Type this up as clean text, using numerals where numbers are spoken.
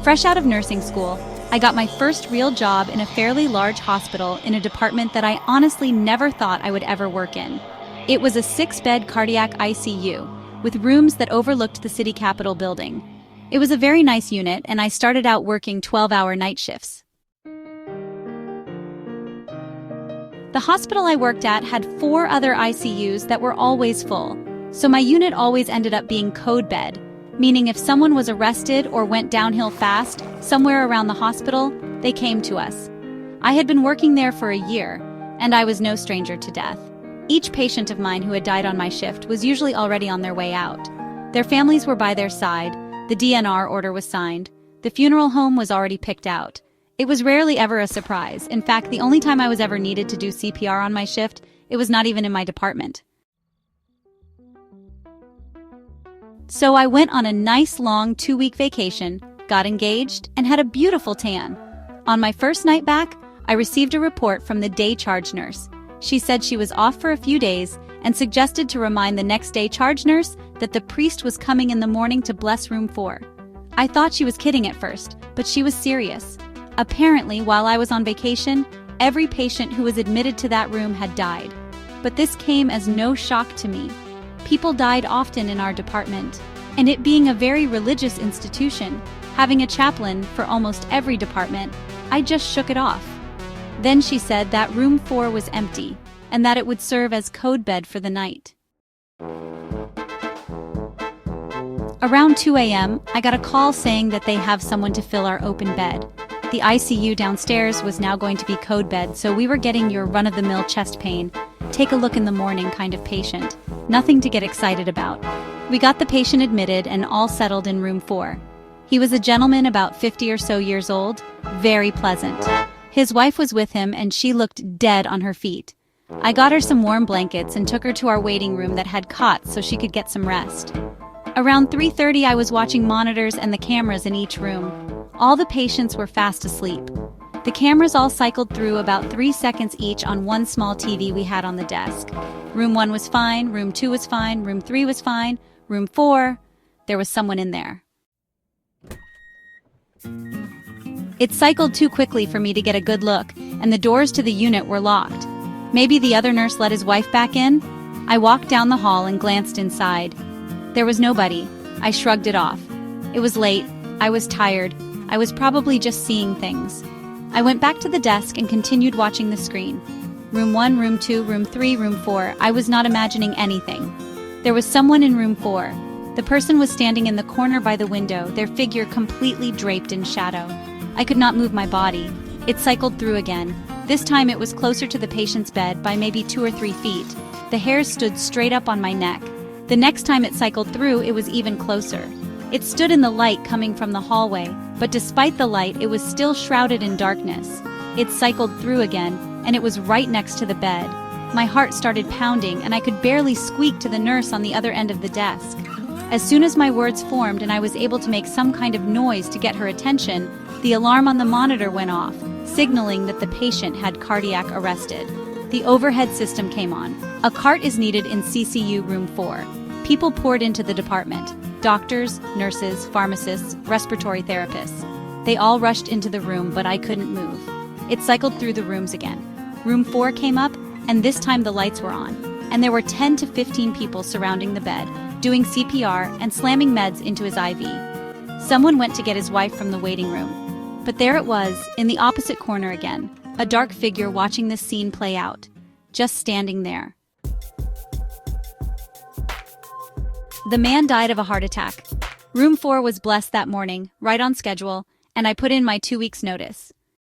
Fresh out of nursing school, I got my first real job in a fairly large hospital in a department that I honestly never thought I would ever work in. It was a 6-bed cardiac ICU, with rooms that overlooked the city capitol building. It was a very nice unit, and I started out working 12-hour night shifts. The hospital I worked at had 4 other ICUs that were always full, so my unit always ended up being code bed, meaning if someone was arrested or went downhill fast, somewhere around the hospital, they came to us. I had been working there for a year, and I was no stranger to death. Each patient of mine who had died on my shift was usually already on their way out. Their families were by their side, the DNR order was signed, the funeral home was already picked out. It was rarely ever a surprise. In fact, the only time I was ever needed to do CPR on my shift, it was not even in my department. So I went on a nice long 2-week vacation, got engaged, and had a beautiful tan. On my first night back, I received a report from the day charge nurse. She said she was off for a few days and suggested to remind the next day charge nurse that the priest was coming in the morning to bless room 4. I thought she was kidding at first, but she was serious. Apparently, while I was on vacation, every patient who was admitted to that room had died. But this came as no shock to me. People died often in our department, and it being a very religious institution, having a chaplain for almost every department, I just shook it off. Then she said that room 4 was empty, and that it would serve as code bed for the night. Around 2 a.m., I got a call saying that they have someone to fill our open bed. The ICU downstairs was now going to be code bed, so we were getting your run-of-the-mill chest pain, take a look in the morning kind of patient. Nothing to get excited about. We got the patient admitted and all settled in room 4. He was a gentleman about 50 or so years old, very pleasant. His wife was with him and she looked dead on her feet. I got her some warm blankets and took her to our waiting room that had cots so she could get some rest. Around 3:30 I was watching monitors and the cameras in each room. All the patients were fast asleep. The cameras all cycled through about 3 seconds each on one small TV we had on the desk. Room 1 was fine, room 2 was fine, room 3 was fine, room 4, there was someone in there. It cycled too quickly for me to get a good look, and the doors to the unit were locked. Maybe the other nurse let his wife back in? I walked down the hall and glanced inside. There was nobody. I shrugged it off. It was late. I was tired. I was probably just seeing things. I went back to the desk and continued watching the screen. Room 1, room 2, room 3, room 4. I was not imagining anything. There was someone in room 4. The person was standing in the corner by the window, their figure completely draped in shadow. I could not move my body. It cycled through again. This time it was closer to the patient's bed by maybe 2 or 3 feet. The hairs stood straight up on my neck. The next time it cycled through, it was even closer. It stood in the light coming from the hallway, but despite the light, it was still shrouded in darkness. It cycled through again, and it was right next to the bed. My heart started pounding, and I could barely squeak to the nurse on the other end of the desk. As soon as my words formed and I was able to make some kind of noise to get her attention, the alarm on the monitor went off, signaling that the patient had cardiac arrested. The overhead system came on. A cart is needed in CCU room 4. People poured into the department. Doctors, nurses, pharmacists, respiratory therapists. They all rushed into the room, but I couldn't move. It cycled through the rooms again. Room 4 came up, and this time the lights were on. And there were 10 to 15 people surrounding the bed, doing CPR and slamming meds into his IV. Someone went to get his wife from the waiting room. But there it was, in the opposite corner again, a dark figure watching this scene play out, just standing there. The man died of a heart attack. Room 4 was blessed that morning, right on schedule, and I put in my 2 weeks' notice.